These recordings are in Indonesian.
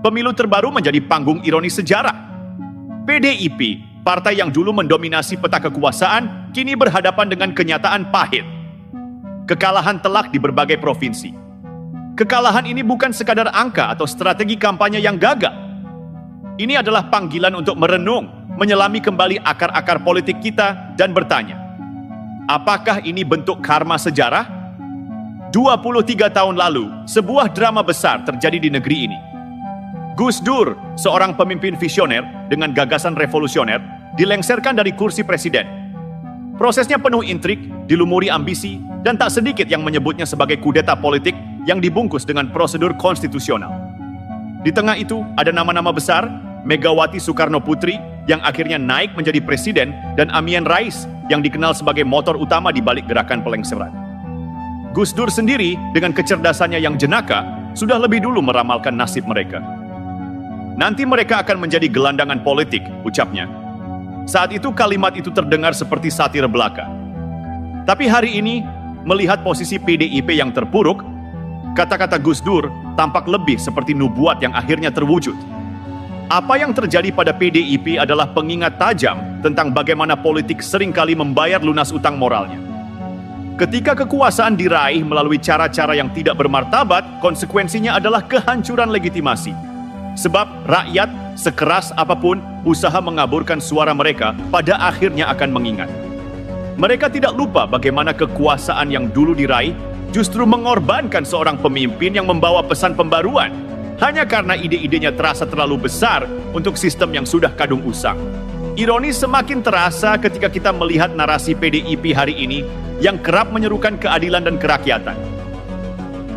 pemilu terbaru menjadi panggung ironi sejarah. PDIP, partai yang dulu mendominasi peta kekuasaan, kini berhadapan dengan kenyataan pahit. Kekalahan telak di berbagai provinsi. Kekalahan ini bukan sekadar angka atau strategi kampanye yang gagal. Ini adalah panggilan untuk merenung, menyelami kembali akar-akar politik kita dan bertanya, apakah ini bentuk karma sejarah? 23 tahun lalu, sebuah drama besar terjadi di negeri ini. Gus Dur, seorang pemimpin visioner dengan gagasan revolusioner, dilengsarkan dari kursi presiden. Prosesnya penuh intrik, dilumuri ambisi, dan tak sedikit yang menyebutnya sebagai kudeta politik yang dibungkus dengan prosedur konstitusional. Di tengah itu, ada nama-nama besar, Megawati Soekarno Putri, yang akhirnya naik menjadi presiden, dan Amin Rais, yang dikenal sebagai motor utama di balik gerakan pelengseran. Gus Dur sendiri, dengan kecerdasannya yang jenaka, sudah lebih dulu meramalkan nasib mereka. Nanti mereka akan menjadi gelandangan politik, ucapnya. Saat itu kalimat itu terdengar seperti satir belaka. Tapi hari ini, melihat posisi PDIP yang terpuruk, kata-kata Gus Dur tampak lebih seperti nubuat yang akhirnya terwujud. Apa yang terjadi pada PDIP adalah pengingat tajam tentang bagaimana politik seringkali membayar lunas utang moralnya. Ketika kekuasaan diraih melalui cara-cara yang tidak bermartabat, konsekuensinya adalah kehancuran legitimasi. Sebab rakyat, sekeras apapun, usaha mengaburkan suara mereka pada akhirnya akan mengingat. Mereka tidak lupa bagaimana kekuasaan yang dulu diraih justru mengorbankan seorang pemimpin yang membawa pesan pembaruan, hanya karena ide-idenya terasa terlalu besar untuk sistem yang sudah kadung usang. Ironi semakin terasa ketika kita melihat narasi PDIP hari ini yang kerap menyerukan keadilan dan kerakyatan.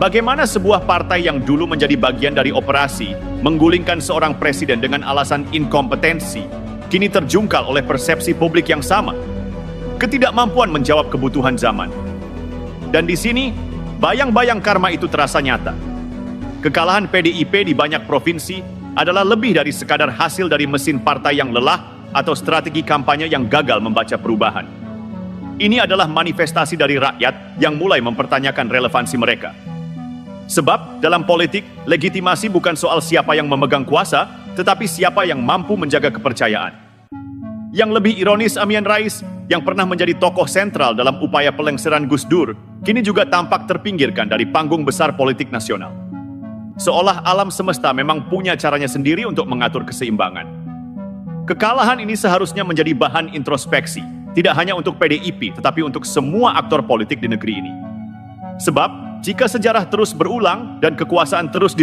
Bagaimana sebuah partai yang dulu menjadi bagian dari operasi menggulingkan seorang presiden dengan alasan inkompetensi, kini terjungkal oleh persepsi publik yang sama, ketidakmampuan menjawab kebutuhan zaman. Dan di sini, bayang-bayang karma itu terasa nyata. Kekalahan PDIP di banyak provinsi adalah lebih dari sekadar hasil dari mesin partai yang lelah atau strategi kampanye yang gagal membaca perubahan. Ini adalah manifestasi dari rakyat yang mulai mempertanyakan relevansi mereka. Sebab dalam politik, legitimasi bukan soal siapa yang memegang kuasa, tetapi siapa yang mampu menjaga kepercayaan. Yang lebih ironis, Amin Rais, yang pernah menjadi tokoh sentral dalam upaya pelengseran Gus Dur, kini juga tampak terpinggirkan dari panggung besar politik nasional. Seolah alam semesta memang punya caranya sendiri untuk mengatur keseimbangan. Kekalahan ini seharusnya menjadi bahan introspeksi, tidak hanya untuk PDIP, tetapi untuk semua aktor politik di negeri ini. Sebab, jika sejarah terus berulang dan kekuasaan terus